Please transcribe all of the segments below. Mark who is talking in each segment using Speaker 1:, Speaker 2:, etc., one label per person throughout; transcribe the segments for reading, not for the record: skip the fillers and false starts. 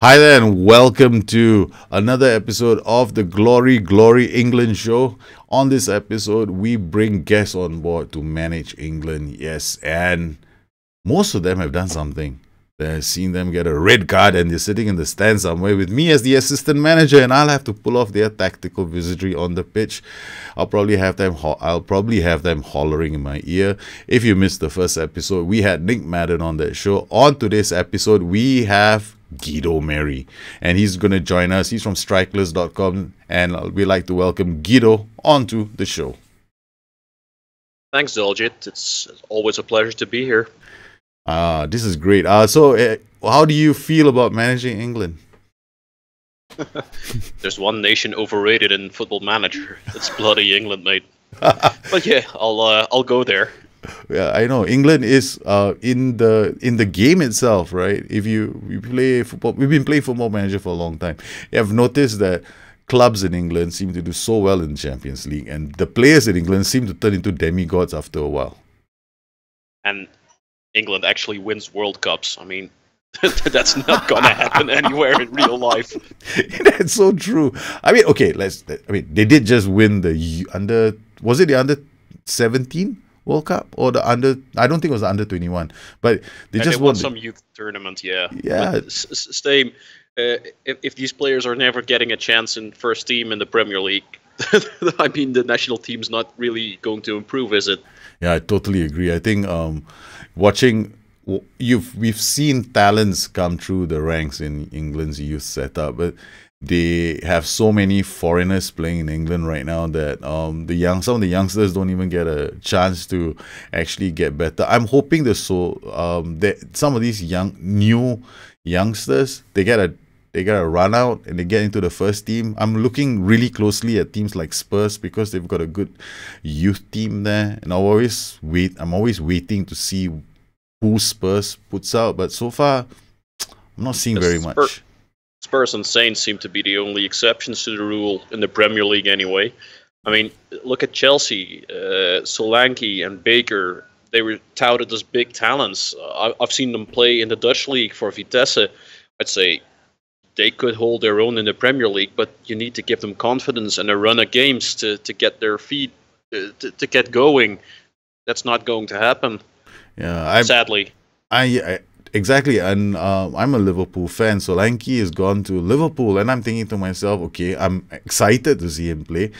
Speaker 1: Hi there, and welcome to another episode of the Glory England show. On this episode, we bring guests on board to manage England. Yes, and most of them have done something. I've seen them get a red card and they're sitting in the stand somewhere with me as the assistant manager, and I'll have to pull off their tactical wizardry on the pitch. I'll probably have them hollering in my ear. If you missed the first episode, we had Nick Madden on that show. On today's episode, we have Guido Merry, and he's going to join us. He's from strikerless.com, and we'd like to welcome Guido onto the show.
Speaker 2: Thanks, Daljit. It's always a pleasure to be here.
Speaker 1: This is great. So how do you feel about managing England?
Speaker 2: There's one nation overrated in Football Manager. It's bloody England, mate. But yeah, I'll go there.
Speaker 1: Yeah, I know England is in the game itself, right? If we play football, we've been playing Football Manager for a long time. You have noticed that clubs in England seem to do so well in the Champions League, and the players in England seem to turn into demigods after a while.
Speaker 2: And England actually wins World Cups. I mean, that's not gonna happen anywhere in real life.
Speaker 1: That's so true. I mean, okay, they did just win the was it the under 17 World Cup or the under? I don't think it was the under 21, but they just
Speaker 2: won some youth tournament. Yeah. But same. If these players are never getting a chance in first team in the Premier League, I mean, the national team's not really going to improve, is it?
Speaker 1: Yeah, I totally agree. I think we've seen talents come through the ranks in England's youth setup, but they have so many foreigners playing in England right now that some of the youngsters don't even get a chance to actually get better. I'm hoping that some of these new youngsters they get a run out and they get into the first team. I'm looking really closely at teams like Spurs because they've got a good youth team there, and I'm always waiting to see who Spurs puts out. But so far, I'm not seeing very much.
Speaker 2: Spurs and Saints seem to be the only exceptions to the rule in the Premier League anyway. I mean, look at Chelsea, Solanke and Baker. They were touted as big talents. I've seen them play in the Dutch league for Vitesse. I'd say they could hold their own in the Premier League, but you need to give them confidence and a run of games to get their feet, to get going. That's not going to happen.
Speaker 1: Yeah,
Speaker 2: sadly.
Speaker 1: Exactly, and I'm a Liverpool fan. Solanke has gone to Liverpool, and I'm thinking to myself, okay, I'm excited to see him play,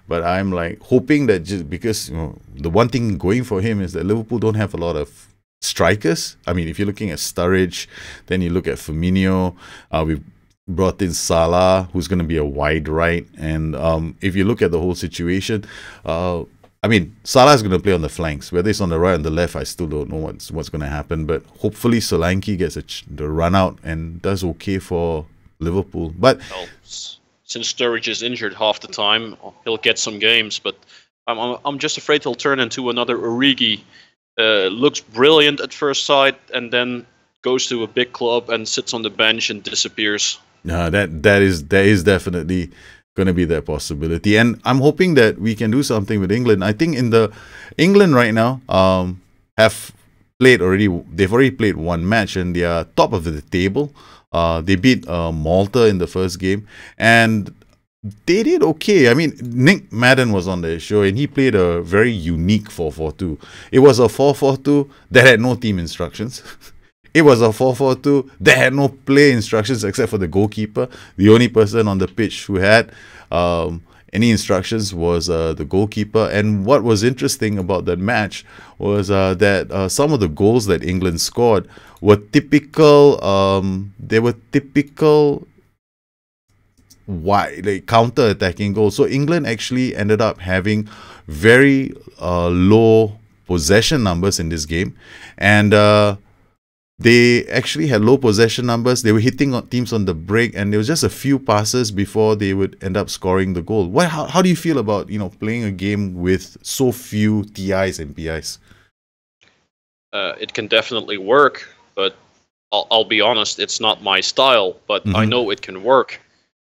Speaker 1: but I'm like hoping that just because the one thing going for him is that Liverpool don't have a lot of strikers. I mean, if you're looking at Sturridge, then you look at Firmino. We've brought in Salah, who's going to be a wide right, and if you look at the whole situation, I mean, Salah is going to play on the flanks. Whether it's on the right or on the left, I still don't know what's going to happen. But hopefully Solanke gets the run out and does okay for Liverpool. But
Speaker 2: since Sturridge is injured half the time, he'll get some games. But I'm just afraid he'll turn into another Origi. Looks brilliant at first sight and then goes to a big club and sits on the bench and disappears.
Speaker 1: That is definitely going to be that possibility, and I'm hoping that we can do something with England. I think England right now have played already. They've already played one match and they are top of the table. They beat Malta in the first game and they did okay. I mean, Nick Madden was on the show and he played a very unique 4-4-2. It was a 4-4-2 that had no team instructions. It was a 4-4-2 that had no play instructions except for the goalkeeper. The only person on the pitch who had any instructions was the goalkeeper. And what was interesting about that match was that some of the goals that England scored were typical. They were typical counter-attacking goals. So England actually ended up having very low possession numbers in this game, and they actually had low possession numbers. They were hitting teams on the break, and there was just a few passes before they would end up scoring the goal. How do you feel about playing a game with so few TIs and PIs?
Speaker 2: It can definitely work, but I'll be honest, it's not my style. But I know it can work.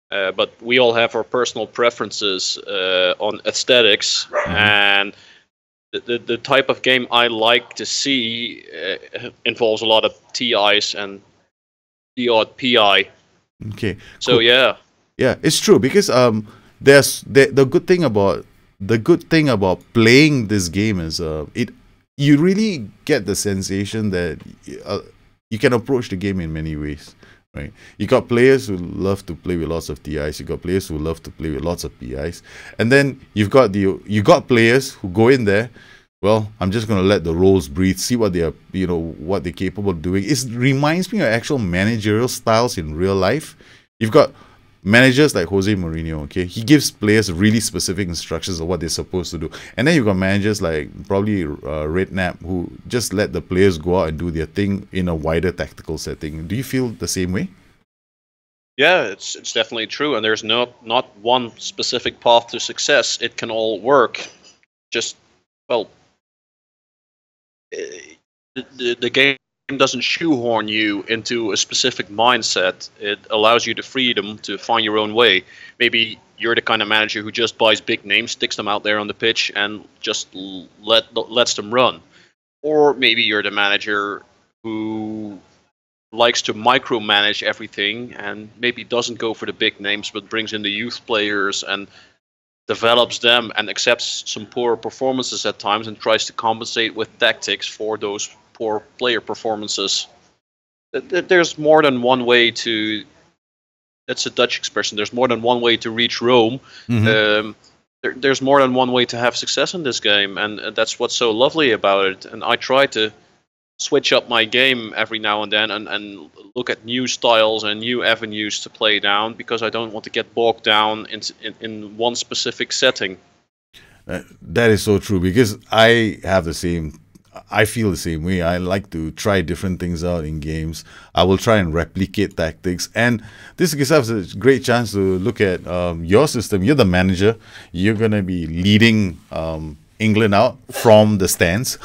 Speaker 2: But we all have our personal preferences on aesthetics, and the type of game I like to see involves a lot of TIs and the odd PI.
Speaker 1: Okay.
Speaker 2: So
Speaker 1: Cool.
Speaker 2: yeah,
Speaker 1: Yeah, it's true because the good thing about playing this game is it you really get the sensation that uh, you can approach the game in many ways, right? You got players who love to play with lots of TIs, you got players who love to play with lots of PIs, and then you got players who go in there. Well, I'm just gonna let the roles breathe, see what they are, what they're capable of doing. It reminds me of actual managerial styles in real life. You've got managers like Jose Mourinho, okay? He gives players really specific instructions of what they're supposed to do. And then you've got managers like probably Redknapp who just let the players go out and do their thing in a wider tactical setting. Do you feel the same way?
Speaker 2: yeah, it's definitely true, and there's not one specific path to success. It can all work. Just well, the game doesn't shoehorn you into a specific mindset. It allows you the freedom to find your own way. Maybe you're the kind of manager who just buys big names, sticks them out there on the pitch, and just lets them run. Or maybe you're the manager who likes to micromanage everything and maybe doesn't go for the big names but brings in the youth players and develops them and accepts some poor performances at times and tries to compensate with tactics for those poor player performances. There's more than one way to. That's a Dutch expression. There's more than one way to reach Rome.
Speaker 1: Mm-hmm.
Speaker 2: There's more than one way to have success in this game, and that's what's so lovely about it. And I try to switch up my game every now and then and look at new styles and new avenues to play down because I don't want to get bogged down in one specific setting.
Speaker 1: That is so true because I feel the same way. I like to try different things out in games. I will try and replicate tactics. And this gives us a great chance to look at your system. You're the manager. You're going to be leading England out from the stands.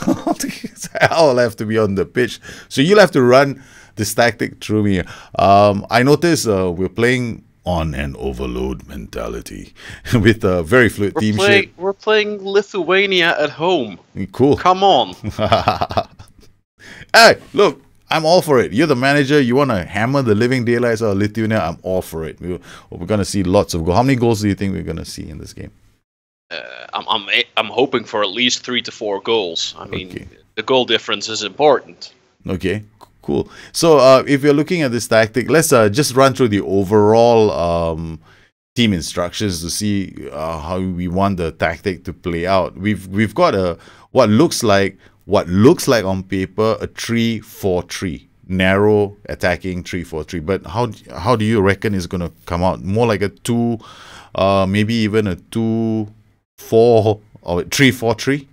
Speaker 1: I'll have to be on the pitch. So you'll have to run this tactic through me. I notice we're playing on an overload mentality with a very fluid team shape.
Speaker 2: We're playing Lithuania at home.
Speaker 1: Cool.
Speaker 2: Come on.
Speaker 1: Hey, look, I'm all for it. You're the manager. You want to hammer the living daylights out of Lithuania. I'm all for it. We're going to see lots of goals. How many goals do you think we're going to see in this game?
Speaker 2: I'm hoping for at least 3 to 4 goals. I mean, the goal difference is important.
Speaker 1: Okay, cool. So if you're looking at this tactic, let's just run through the overall team instructions to see how we want the tactic to play out. We've got what looks like on paper a 3-4-3. Narrow attacking 3-4-3. But how do you reckon it's going to come out? More like a 2, maybe even a 2-4 or 3-4-3?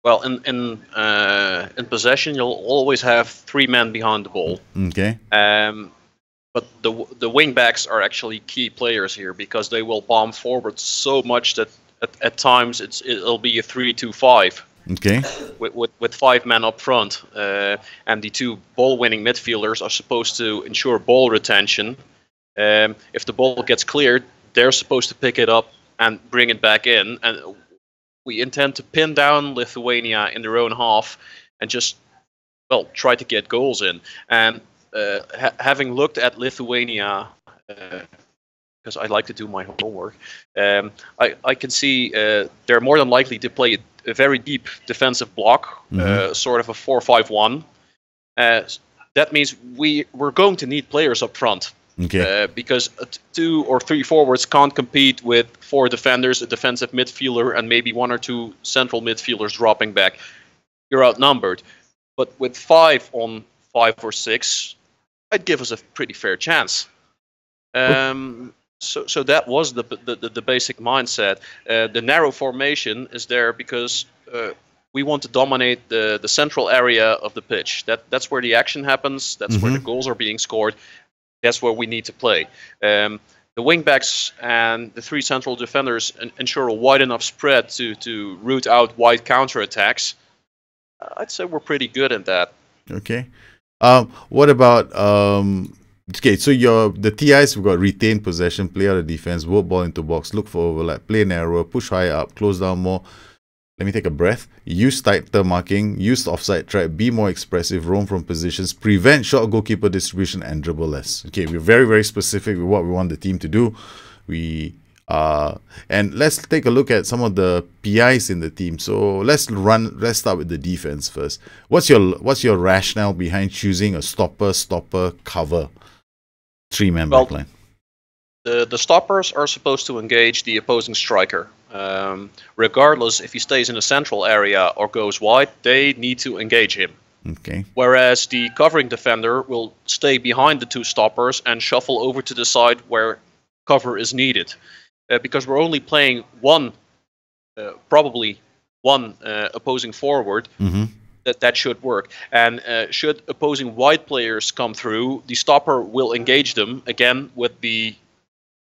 Speaker 2: Well, in possession, you'll always have 3 men behind the ball.
Speaker 1: Okay.
Speaker 2: But the wing backs are actually key players here because they will bomb forward so much that at times it'll be a 3-2-5.
Speaker 1: Okay.
Speaker 2: With 5 men up front, and the 2 ball-winning midfielders are supposed to ensure ball retention. If the ball gets cleared, they're supposed to pick it up and bring it back in. And we intend to pin down Lithuania in their own half and just, try to get goals in. And having looked at Lithuania, because I like to do my homework, I can see they're more than likely to play a very deep defensive block, sort of a 4-5-1. That means we're going to need players up front.
Speaker 1: Okay.
Speaker 2: Because 2 or 3 forwards can't compete with 4 defenders, a defensive midfielder, and maybe 1 or 2 central midfielders dropping back. You're outnumbered. But with 5 on 5 or 6, I'd give us a pretty fair chance. So that was the basic mindset. The narrow formation is there because we want to dominate the central area of the pitch. That's where the action happens. That's where the goals are being scored. That's where we need to play. The wingbacks and the 3 central defenders ensure a wide enough spread to root out wide counterattacks. I'd say we're pretty good at that.
Speaker 1: Okay. What about okay, so the TIs, we've got retain possession, play out of defense, work ball into box, look for overlap, play narrower, push higher up, close down more. let me take a breath. Use tighter marking, use the offside trap, be more expressive, roam from positions, prevent short goalkeeper distribution, and dribble less. Okay, we're very, very specific with what we want the team to do. And let's take a look at some of the PIs in the team. So let's start with the defense first. What's your rationale behind choosing a stopper cover 3-man backline?
Speaker 2: The stoppers are supposed to engage the opposing striker. Regardless if he stays in the central area or goes wide, they need to engage him.
Speaker 1: Okay.
Speaker 2: Whereas the covering defender will stay behind the two stoppers and shuffle over to the side where cover is needed. Because we're only playing probably one opposing forward, that should work. And should opposing wide players come through, the stopper will engage them again with the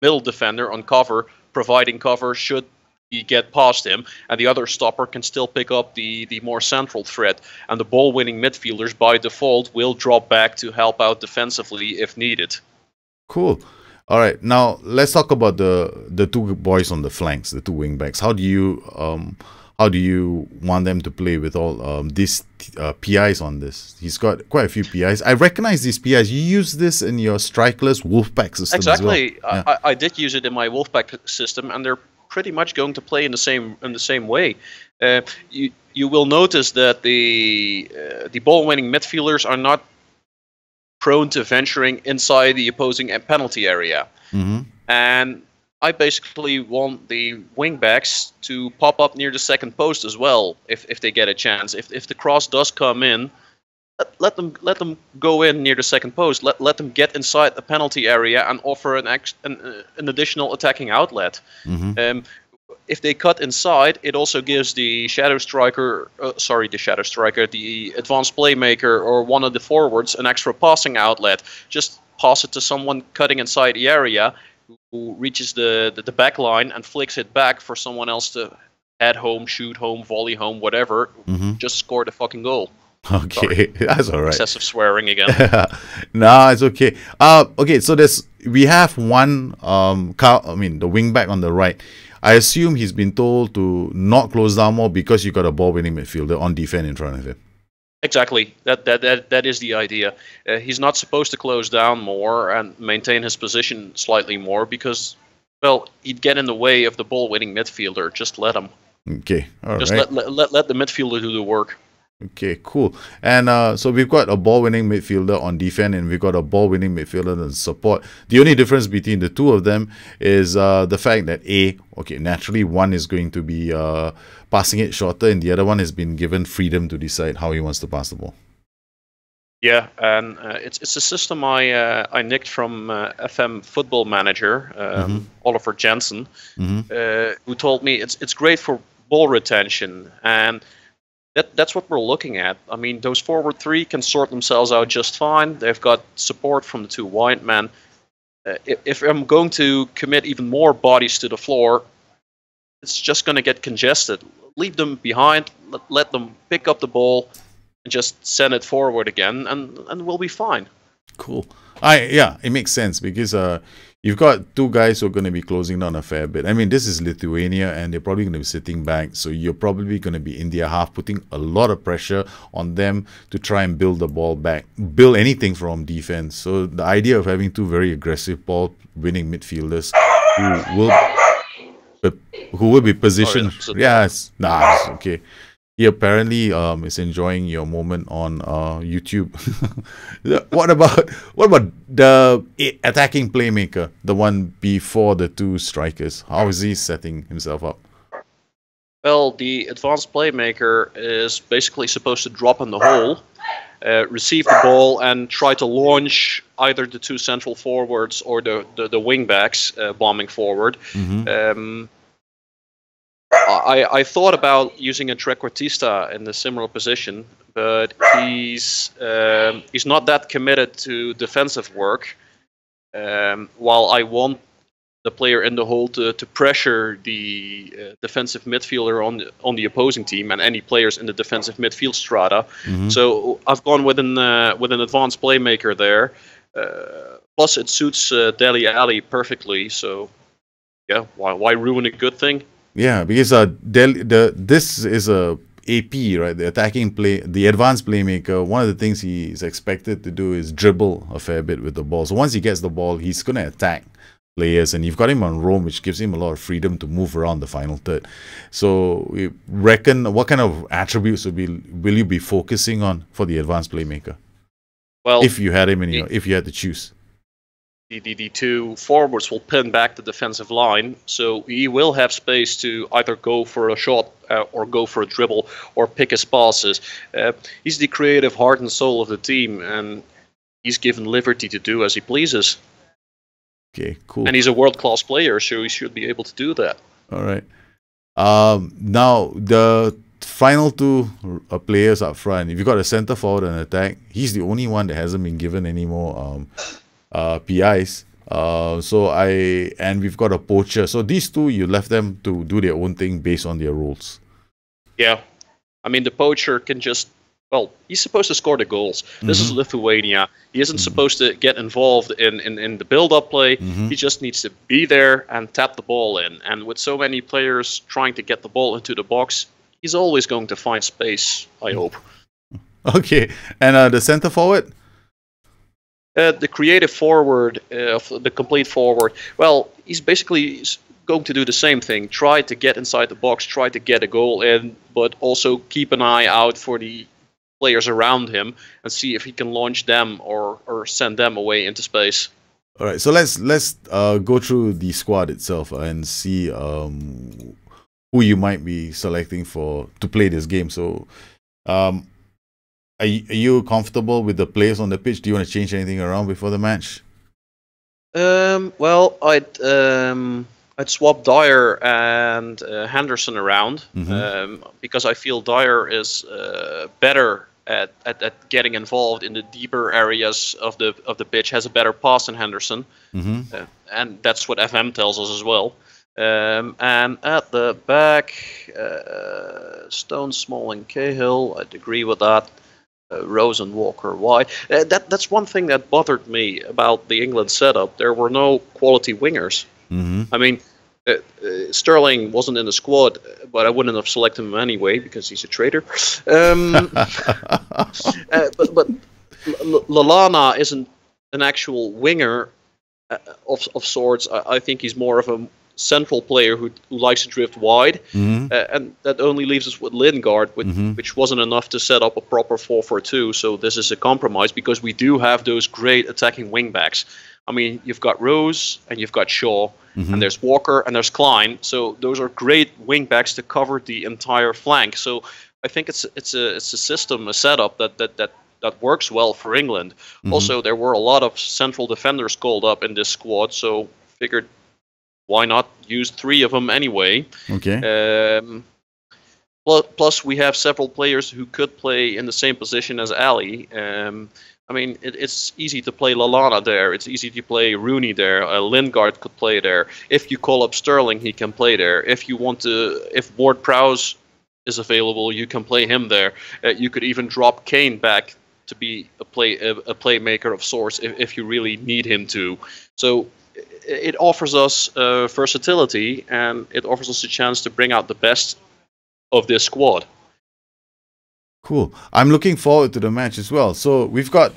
Speaker 2: middle defender on cover, providing cover should he get past him, and the other stopper can still pick up the more central threat. And the ball-winning midfielders by default will drop back to help out defensively if needed.
Speaker 1: Cool. All right, now let's talk about the two boys on the flanks, the two wing backs. How do you want them to play with all these PIs on this? He's got quite a few PIs. I recognize these PIs. You use this in your Strikerless Wolfpack system
Speaker 2: exactly.
Speaker 1: as well.
Speaker 2: Yeah. I did use it in my Wolfpack system, and they're pretty much going to play in the same way. You will notice that the ball-winning midfielders are not prone to venturing inside the opposing penalty area. And I basically want the wingbacks to pop up near the second post as well if they get a chance. If the cross does come in, let them go in near the second post. Let them get inside the penalty area and offer an additional attacking outlet. If they cut inside, it also gives the shadow striker, the advanced playmaker, or one of the forwards an extra passing outlet. Just pass it to someone cutting inside the area, who reaches the back line and flicks it back for someone else to head home, shoot home, volley home, whatever. Just score the fucking goal.
Speaker 1: Okay,
Speaker 2: sorry.
Speaker 1: That's all right.
Speaker 2: Excessive swearing again.
Speaker 1: Nah, it's okay. Okay, so we have one the wing back on the right. I assume he's been told to not close down more because you got a ball-winning midfielder on defense in front of him.
Speaker 2: Exactly. That is the idea. He's not supposed to close down more and maintain his position slightly more because, well, he'd get in the way of the ball-winning midfielder. Just let him.
Speaker 1: Okay, all
Speaker 2: Just
Speaker 1: right.
Speaker 2: let the midfielder do the work.
Speaker 1: Okay, cool. And so we've got a ball-winning midfielder on defense, and we've got a ball-winning midfielder on support. The only difference between the two of them is the fact that naturally one is going to be passing it shorter, and the other one has been given freedom to decide how he wants to pass the ball.
Speaker 2: Yeah, and it's a system I nicked from FM Football Manager, Oliver Jensen, who told me it's great for ball retention, and that's what we're looking at. I mean, those forward three can sort themselves out just fine. They've got support from the two wide men. If I'm going to commit even more bodies to the floor, it's just going to get congested. Leave them behind, let them pick up the ball, and just send it forward again, and we'll be fine.
Speaker 1: Cool. It makes sense because you've got two guys who are going to be closing down a fair bit. I mean, this is Lithuania, and they're probably going to be sitting back, so you're probably going to be in their half, putting a lot of pressure on them to try and build the ball back, build anything from defense. So the idea of having two very aggressive ball-winning midfielders who will be positioned. It's okay. He apparently is enjoying your moment on YouTube. What about the attacking playmaker, the one before the two strikers? How is he setting himself up?
Speaker 2: Well, the advanced playmaker is basically supposed to drop in the hole, receive the ball, and try to launch either the two central forwards or the wing backs bombing forward. I thought about using a trequartista in the similar position, but he's not that committed to defensive work. While I want the player in the hole to pressure the defensive midfielder on the opposing team and any players in the defensive midfield strata. So I've gone with an advanced playmaker there. Plus, it suits Dele Alli perfectly. So yeah, why ruin a good thing?
Speaker 1: Yeah, because this is a AP, right? The attacking play, the advanced playmaker. One of the things he is expected to do is dribble a fair bit with the ball. So once he gets the ball, he's going to attack players, and you've got him on roam, which gives him a lot of freedom to move around the final third. So we reckon, what kind of attributes will you be focusing on for the advanced playmaker?
Speaker 2: Well,
Speaker 1: if you had him in if you had to choose.
Speaker 2: The two forwards will pin back the defensive line, so he will have space to either go for a shot or go for a dribble or pick his passes. He's the creative heart and soul of the team, and he's given liberty to do as he pleases.
Speaker 1: Okay, cool.
Speaker 2: And he's a world-class player, so he should be able to do that.
Speaker 1: All right. Now, the final two players up front, if you've got a center forward and attack, he's the only one that hasn't been given any more PIs. And we've got a poacher. So these two, you left them to do their own thing based on their roles.
Speaker 2: Yeah. I mean, the poacher can just, well, he's supposed to score the goals. This is Lithuania. He isn't supposed to get involved in the build-up play. He just needs to be there and tap the ball in. And with so many players trying to get the ball into the box, he's always going to find space, I hope.
Speaker 1: Okay. And the center forward?
Speaker 2: The creative forward, the complete forward, well, he's basically going to do the same thing. Try to get inside the box, try to get a goal in, but also keep an eye out for the players around him and see if he can launch them or send them away into space.
Speaker 1: All right, so let's go through the squad itself and see who you might be selecting to play this game. So, are you comfortable with the players on the pitch? Do you want to change anything around before the match?
Speaker 2: Well, I'd swap Dyer and Henderson around because I feel Dyer is better at getting involved in the deeper areas of the pitch, has a better pass than Henderson, and that's what FM tells us as well. And at the back, Stone, Smalling, Cahill, I'd agree with that. Rose and Walker wide. That's one thing that bothered me about the England setup. There were no quality wingers. I mean, Sterling wasn't in the squad, but I wouldn't have selected him anyway because he's a traitor. But Lallana isn't an actual winger of sorts. I think he's more of a central player who likes to drift wide, and that only leaves us with Lingard, which wasn't enough to set up a proper 4-4-2. So this is a compromise because we do have those great attacking wingbacks. I mean, you've got Rose and you've got Shaw, and there's Walker and there's Klein. So those are great wingbacks to cover the entire flank. So I think it's a system, a setup that works well for England. Also, there were a lot of central defenders called up in this squad, so figured, why not use 3 of them anyway?
Speaker 1: Okay.
Speaker 2: Plus, we have several players who could play in the same position as Ali. I mean, it's easy to play Lallana there. It's easy to play Rooney there. Lingard could play there. If you call up Sterling, he can play there. If you want to, if Ward-Prowse is available, you can play him there. You could even drop Kane back to be a playmaker of sorts if you really need him to. So it offers us versatility, and it offers us a chance to bring out the best of this squad.
Speaker 1: Cool. I'm looking forward to the match as well. So we've got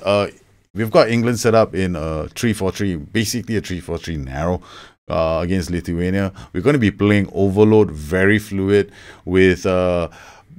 Speaker 1: England set up in a 3-4-3, basically a 3-4-3 narrow against Lithuania. We're going to be playing overload, very fluid, with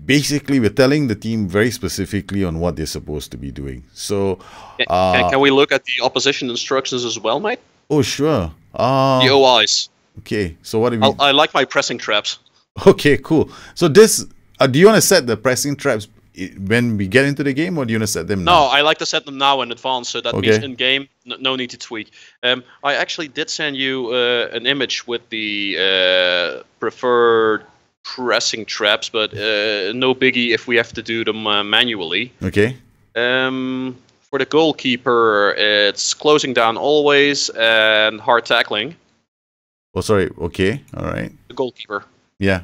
Speaker 1: basically we're telling the team very specifically on what they're supposed to be doing. So
Speaker 2: can we look at the opposition instructions as well, mate?
Speaker 1: Oh, sure.
Speaker 2: The OIs.
Speaker 1: Okay, so what do we...
Speaker 2: I like my pressing traps.
Speaker 1: Okay, cool. So this, do you want to set the pressing traps when we get into the game, or do you want to set them now?
Speaker 2: No, I like to set them now in advance, so that means in game, no need to tweak. I actually did send you an image with the preferred pressing traps, but no biggie if we have to do them manually.
Speaker 1: Okay.
Speaker 2: For the goalkeeper, it's closing down always and hard tackling.
Speaker 1: Oh, sorry. Okay. All right.
Speaker 2: The goalkeeper.
Speaker 1: Yeah.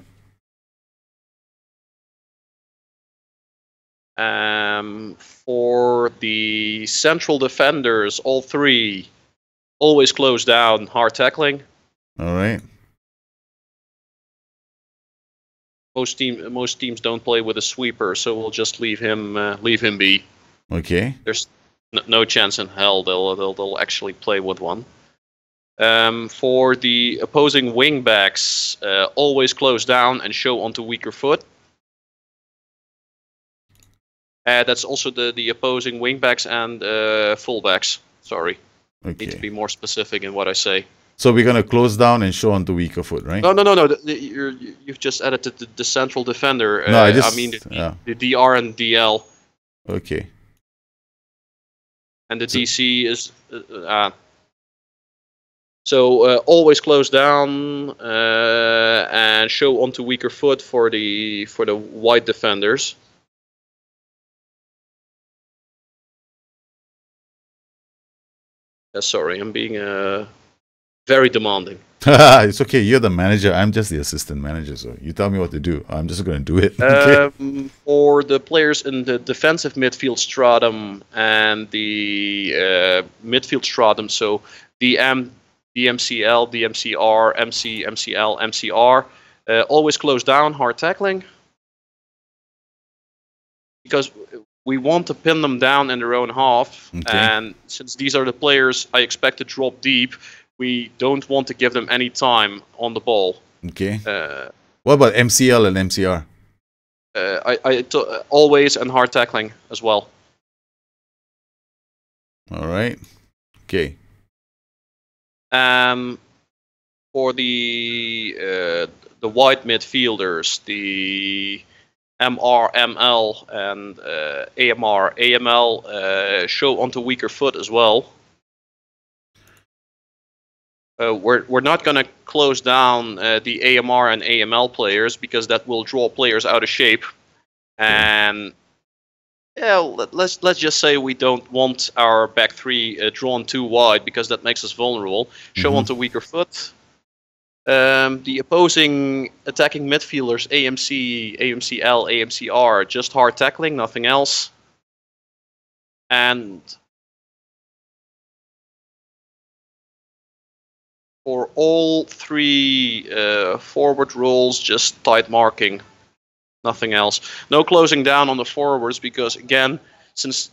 Speaker 2: For the central defenders, all 3, always close down, hard tackling.
Speaker 1: All right.
Speaker 2: most teams don't play with a sweeper, so we'll just leave him be.
Speaker 1: Okay.
Speaker 2: There's no chance in hell they'll actually play with one. For the opposing wingbacks, always close down and show onto weaker foot. That's also the opposing wingbacks and fullbacks. Sorry,
Speaker 1: Okay.
Speaker 2: need to be more specific in what I say.
Speaker 1: So we're gonna close down and show onto weaker foot, right?
Speaker 2: No. You've just added the central defender.
Speaker 1: No, I
Speaker 2: mean
Speaker 1: yeah.
Speaker 2: the DR and DL.
Speaker 1: Okay.
Speaker 2: And the DC is so always close down and show onto weaker foot for the wide defenders. Sorry, I'm being very demanding.
Speaker 1: It's okay. You're the manager. I'm just the assistant manager. So you tell me what to do. I'm just going to do it. Okay.
Speaker 2: For the players in the defensive midfield stratum and the midfield stratum, so DM, DMCL, DMCR, MC, MCL, MCR, always close down, hard tackling. Because we want to pin them down in their own half.
Speaker 1: Okay.
Speaker 2: And since these are the players I expect to drop deep, we don't want to give them any time on the ball.
Speaker 1: Okay. What about MCL and MCR?
Speaker 2: Always and hard tackling as well.
Speaker 1: All right. Okay.
Speaker 2: For the wide midfielders, the MR, ML, and AMR, AML show onto weaker foot as well. We're not going to close down the AMR and AML players because that will draw players out of shape. And yeah, let's just say we don't want our back three drawn too wide because that makes us vulnerable. Show onto weaker foot. The opposing attacking midfielders, AMC, AMCL, AMCR, just hard tackling, nothing else. And for all three forward roles, just tight marking, nothing else. No closing down on the forwards because, again, since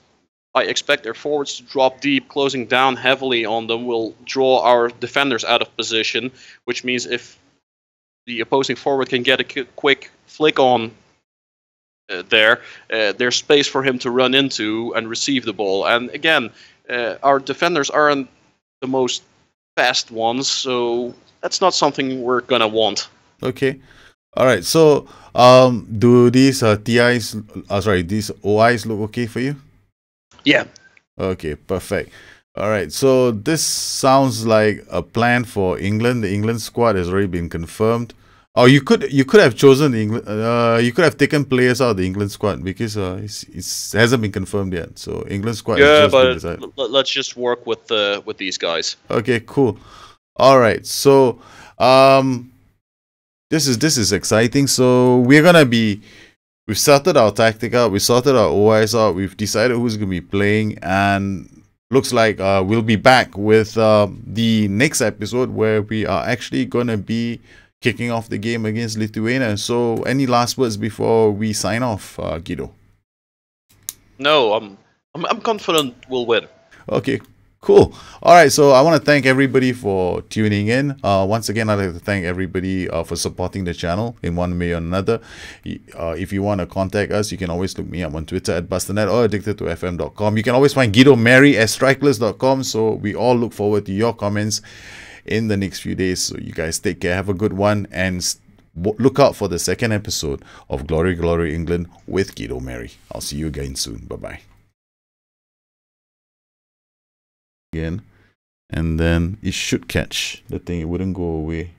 Speaker 2: I expect their forwards to drop deep, closing down heavily on them will draw our defenders out of position, which means if the opposing forward can get a quick flick on there's space for him to run into and receive the ball. And again, our defenders aren't the most fast ones, so that's not something we're gonna want.
Speaker 1: Okay. All right. So, do these these OIs look okay for you?
Speaker 2: Yeah.
Speaker 1: Okay, perfect. All right, so this sounds like a plan for England. The England squad has already been confirmed. Oh, you could have chosen the England. You could have taken players out of the England squad because it hasn't been confirmed yet. So England squad.
Speaker 2: Yeah, but let's just work with these guys.
Speaker 1: Okay, cool. All right, so this is exciting. So we've sorted our tactic out, we sorted our OIs out, we've decided who's going to be playing, and looks like we'll be back with the next episode where we are actually going to be kicking off the game against Lithuania. So any last words before we sign off, Guido?
Speaker 2: No, I'm confident we'll win.
Speaker 1: Okay, cool. All right, so I want to thank everybody for tuning in. Once again, I'd like to thank everybody for supporting the channel in one way or another. If you want to contact us, you can always look me up on Twitter at Busternet or addicted2fm.com. You can always find Guido Merry at Strikerless.com. So we all look forward to your comments in the next few days. So you guys take care, have a good one, and look out for the second episode of Glory Glory England with Guido Merry. I'll see you again soon. Bye-bye. Again, and then it should catch the thing. It wouldn't go away.